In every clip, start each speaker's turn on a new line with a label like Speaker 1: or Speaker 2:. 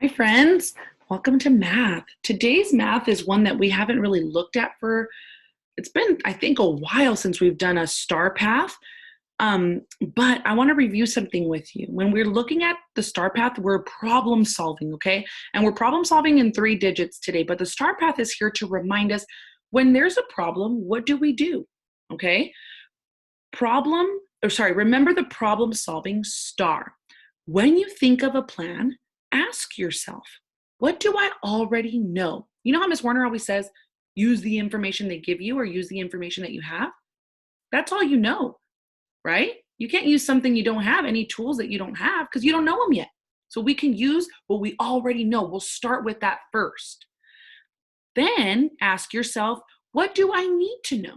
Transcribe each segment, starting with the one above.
Speaker 1: Hi, friends. Welcome to math. Today's math is one that we haven't really looked at it's been, I think, a while since we've done a star path. But I want to review something with you. When we're looking at the star path, we're problem solving, okay? And we're problem solving in 3 digits today. But the star path is here to remind us when there's a problem, what do we do? Okay? Remember the problem solving star. When you think of a plan, ask yourself, what do I already know? You know how Miss Warner always says, use the information they give you or use the information that you have? That's all you know, right? You can't use something you don't have, any tools that you don't have, because you don't know them yet. So we can use what we already know. We'll start with that first. Then ask yourself, what do I need to know?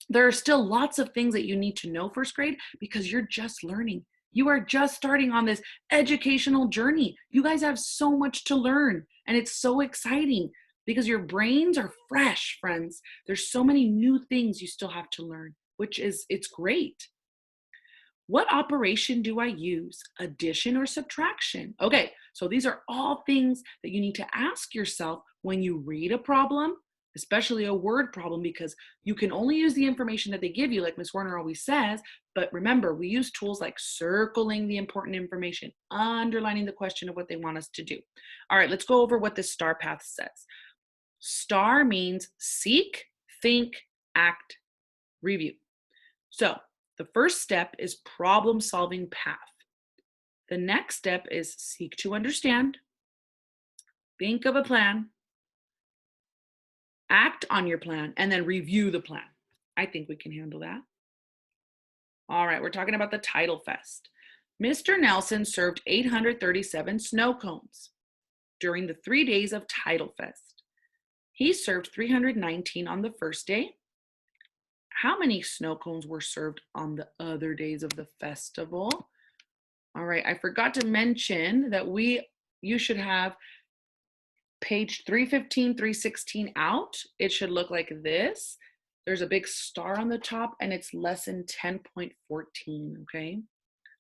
Speaker 1: There are still lots of things that you need to know first grade because you're just learning. You are just starting on this educational journey. You guys have so much to learn, and it's so exciting because your brains are fresh, friends. There's so many new things you still have to learn, it's great. What operation do I use? Addition or subtraction? Okay, so these are all things that you need to ask yourself when you read a problem, especially a word problem, because you can only use the information that they give you, like Ms. Warner always says. But remember, we use tools like circling the important information, underlining the question of what they want us to do. All right, let's go over what this star path says. STAR means seek, think, act, review. So the first step is problem solving path. The next step is seek to understand, think of a plan, act on your plan, and then review the plan. I think we can handle that. All right, we're talking about the Title Fest. Mr. Nelson served 837 snow cones during the 3 days of Title Fest. He served 319 on the first day. How many snow cones were served on the other days of the festival? All right, I forgot to mention that you should have page 315, 316 out. It should look like this. There's a big star on the top and it's lesson 10.14, okay?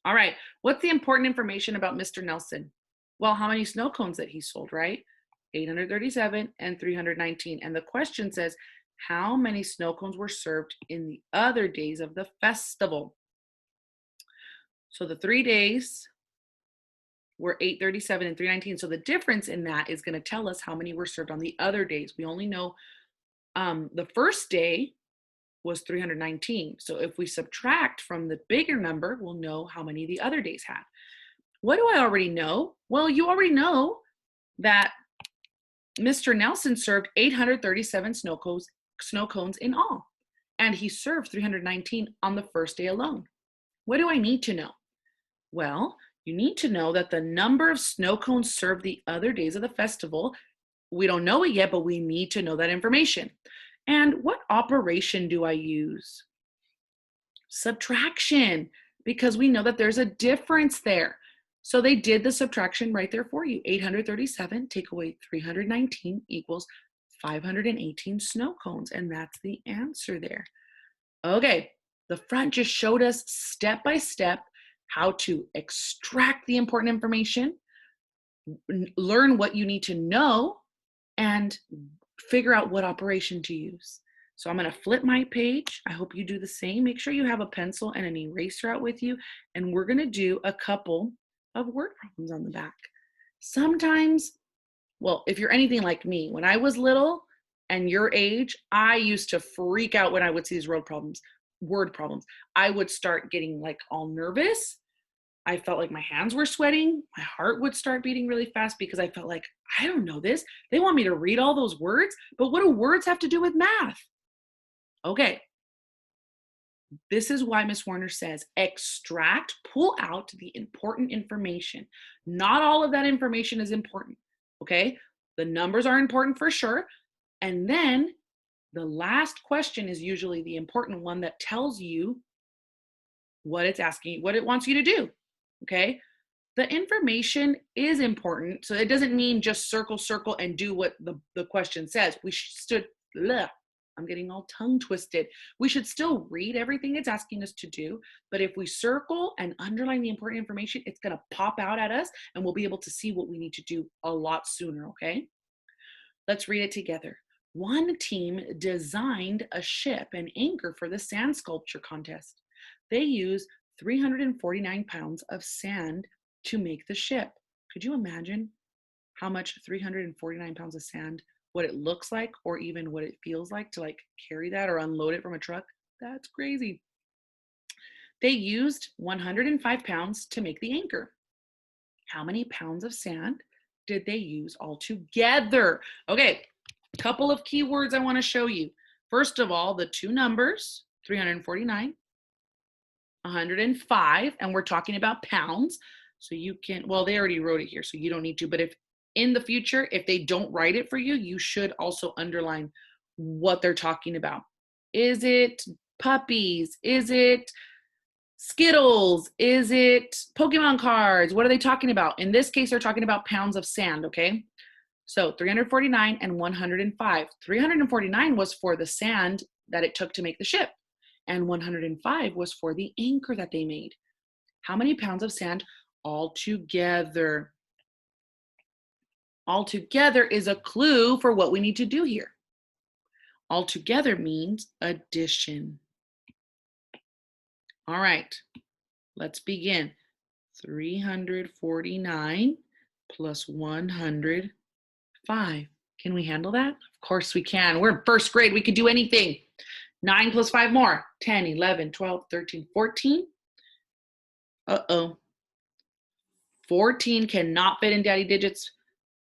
Speaker 1: All right, what's the important information about Mr. Nelson? Well, how many snow cones that he sold, right? 837 and 319. And the question says, how many snow cones were served in the other days of the festival? So the 3 days were 837 and 319. So the difference in that is going to tell us how many were served on the other days. We only know the first day was 319. So if we subtract from the bigger number, we'll know how many the other days had. What do I already know? Well, you already know that Mr. Nelson served 837 snow cones in all, and he served 319 on the first day alone. What do I need to know? Well, you need to know that the number of snow cones served the other days of the festival, we don't know it yet, but we need to know that information. And what operation do I use? Subtraction, because we know that there's a difference there. So they did the subtraction right there for you. 837 take away 319 equals 518 snow cones, and that's the answer there. Okay, the front just showed us step by step how to extract the important information, learn what you need to know, and figure out what operation to use. So I'm going to flip my page. I hope you do the same. Make sure you have a pencil and an eraser out with you, and we're going to do a couple of word problems on the back. Sometimes, well, if you're anything like me, when I was little and your age, I used to freak out when I would see these word problems. I would start getting like all nervous. I felt like my hands were sweating. My heart would start beating really fast because I felt like, I don't know this. They want me to read all those words, but what do words have to do with math? Okay, this is why Miss Warner says extract, pull out the important information. Not all of that information is important, okay? The numbers are important for sure. And then the last question is usually the important one that tells you what it's asking, what it wants you to do, okay? The information is important, so it doesn't mean just circle and do what the question says. I'm getting all tongue twisted. We should still read everything it's asking us to do, but if we circle and underline the important information, it's gonna pop out at us and we'll be able to see what we need to do a lot sooner, okay? Let's read it together. One team designed a ship and anchor for the sand sculpture contest. They used 349 pounds of sand to make the ship. Could you imagine how much 349 pounds of sand, what it looks like, or even what it feels like to like carry that or unload it from a truck? That's crazy. They used 105 pounds to make the anchor. How many pounds of sand did they use altogether? Okay, couple of keywords I want to show you. First of all, the two numbers, 349, 105, and we're talking about pounds. So you can, well, they already wrote it here, so you don't need to, but if in the future, if they don't write it for you, you should also underline what they're talking about. Is it puppies? Is it Skittles? Is it Pokemon cards? What are they talking about? In this case, they're talking about pounds of sand, okay? So 349 and 105. 349 was for the sand that it took to make the ship, and 105 was for the anchor that they made. How many pounds of sand altogether? Altogether is a clue for what we need to do here. Altogether means addition. All right, let's begin. 349 plus 105. Can we handle that? Of course we can. We're in first grade. We could do anything. 9 plus 5 more. 10, 11, 12, 13, 14. Uh-oh. 14 cannot fit in Daddy Digits'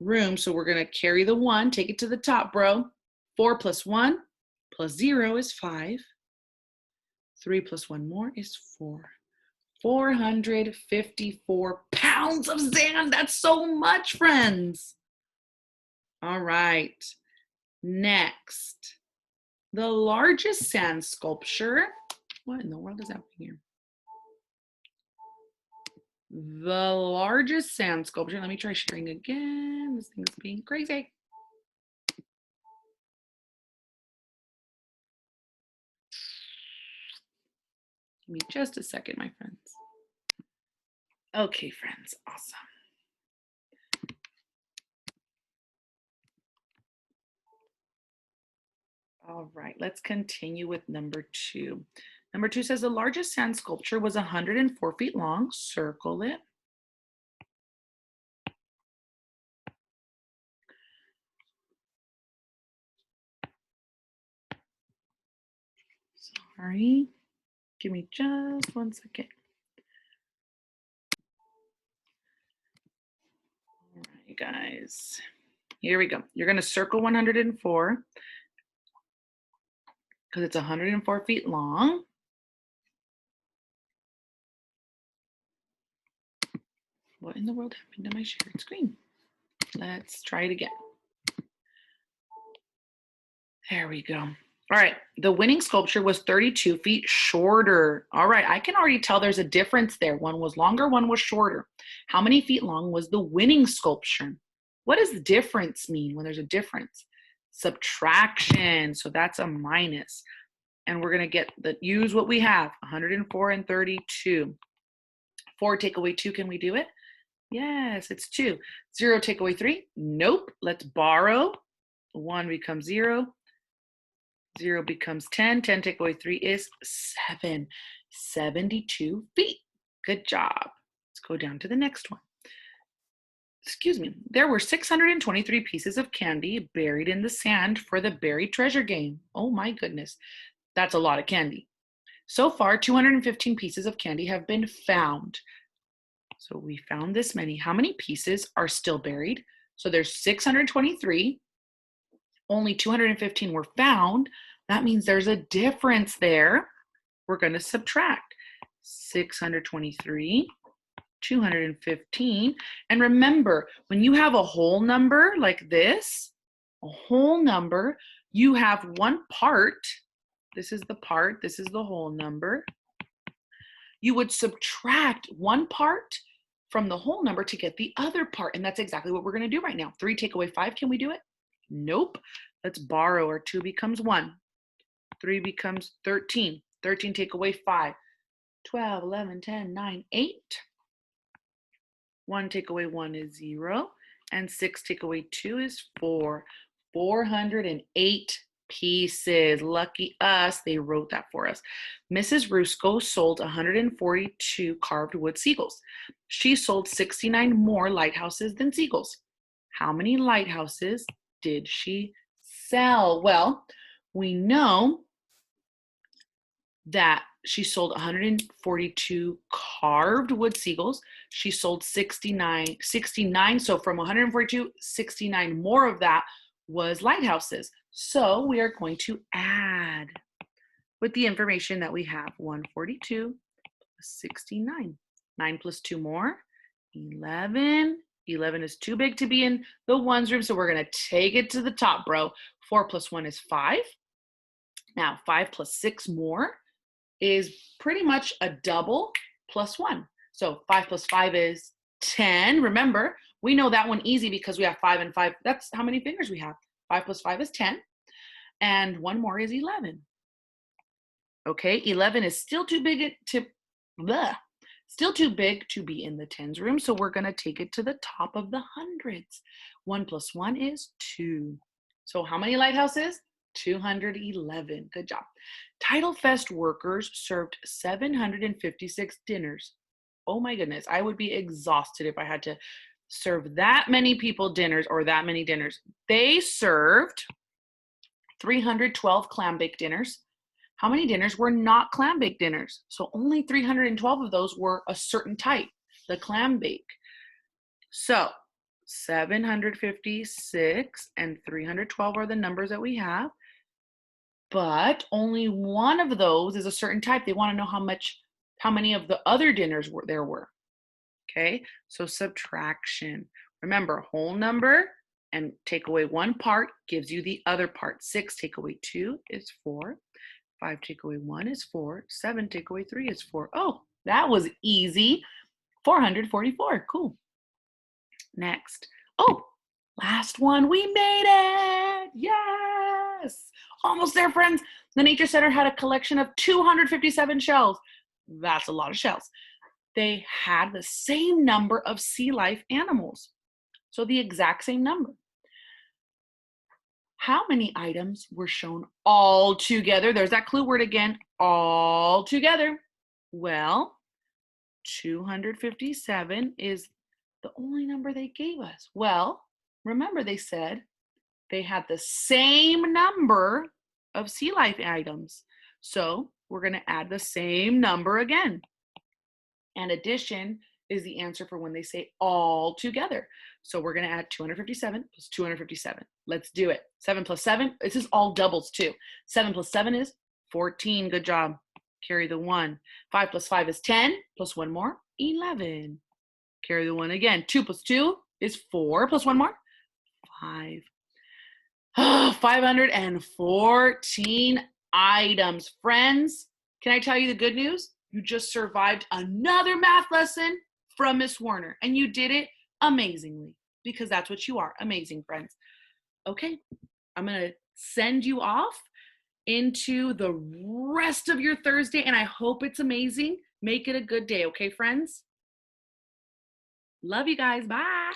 Speaker 1: room, so we're going to carry the 1. Take it to the top, bro. 4 plus 1 plus 0 is 5. 3 plus 1 more is 4. 454 pounds of sand. That's so much, friends. All right. Next, the largest sand sculpture. What in the world is happening here? The largest sand sculpture. Let me try sharing again. This thing's being crazy. Give me just a second, my friends. Okay, friends, awesome. All right, let's continue with number 2. Number 2 says the largest sand sculpture was 104 feet long. Circle it. Sorry, give me just 1 second. All right, guys, here we go. You're gonna circle 104 because it's 104 feet long. What in the world happened to my shared screen? Let's try it again. There we go. All right, the winning sculpture was 32 feet shorter. All right, I can already tell there's a difference there. One was longer, one was shorter. How many feet long was the winning sculpture? What does the difference mean when there's a difference? Subtraction, so that's a minus. And we're gonna use what we have, 104 and 32. 4 take away 2, can we do it? Yes, it's 2. 0 take away 3, nope. Let's borrow. 1 becomes 0. 0 becomes 10. 10 take away 3 is 7. 72 feet. Good job. Let's go down to the next one. Excuse me. There were 623 pieces of candy buried in the sand for the buried treasure game. Oh my goodness. That's a lot of candy. So far, 215 pieces of candy have been found. So we found this many. How many pieces are still buried? So there's 623. Only 215 were found. That means there's a difference there. We're going to subtract 623, 215. And remember, when you have a whole number like this, a whole number, you have one part. This is the part. This is the whole number. You would subtract one part from the whole number to get the other part. And that's exactly what we're going to do right now. 3 take away 5. Can we do it? Nope. Let's borrow. Our 2 becomes 1. 3 becomes 13. 13 take away 5. 12, 11, 10, 9, 8. 1 take away 1 is 0. And 6 take away 2 is 4. 408 pieces. Lucky us, they wrote that for us. Mrs. Rusco sold 142 carved wood seagulls. She sold 69 more lighthouses than seagulls. How many lighthouses did she sell? Well, we know that she sold 142 carved wood seagulls. She sold 69. So from 142, 69 more of that was lighthouses. So we are going to add with the information that we have. 142 plus 69. 9 plus 2 more, 11. 11 is too big to be in the ones room, so we're going to take it to the top, bro. 4 plus 1 is 5. Now 5 plus 6 more is pretty much a double plus 1. So 5 plus 5 is 10. Remember, we know that one easy because we have 5 and 5. That's how many fingers we have. 5 plus 5 is 10. And one more is 11. Okay, 11 is still too big to be in the tens room, so we're going to take it to the top of the hundreds. 1 plus 1 is 2. So how many lighthouses? 211. Good job. Title Fest workers served 756 dinners. Oh my goodness, I would be exhausted if I had to serve that many people dinners or that many dinners. They served 312 clam bake dinners. How many dinners were not clam bake dinners? So only 312 of those were a certain type, the clam bake. So 756 and 312 are the numbers that we have, but only one of those is a certain type. They want to know how many of the other dinners there were. Okay, so subtraction. Remember, whole number and take away one part gives you the other part. 6 take away 2 is 4. 5 take away 1 is 4. 7 take away 3 is 4. Oh, that was easy. 444. Cool. Next. Oh, last one. We made it. Yes. Almost there, friends. The Nature Center had a collection of 257 shells. That's a lot of shells. They had the same number of sea life animals. So the exact same number. How many items were shown all together? There's that clue word again, all together. Well, 257 is the only number they gave us. Well, remember they said they had the same number of sea life items. So we're going to add the same number again. And addition is the answer for when they say all together. So we're going to add 257 plus 257. Let's do it. 7 plus 7. This is all doubles too. 7 plus 7 is 14. Good job. Carry the 1. 5 plus 5 is 10. Plus 1 more, 11. Carry the 1 again. 2 plus 2 is 4. Plus 1 more, 5. 514 items. Friends, can I tell you the good news? You just survived another math lesson from Miss Warner, and you did it amazingly, because that's what you are. Amazing, friends. Okay, I'm going to send you off into the rest of your Thursday, and I hope it's amazing. Make it a good day, okay, friends? Love you guys. Bye.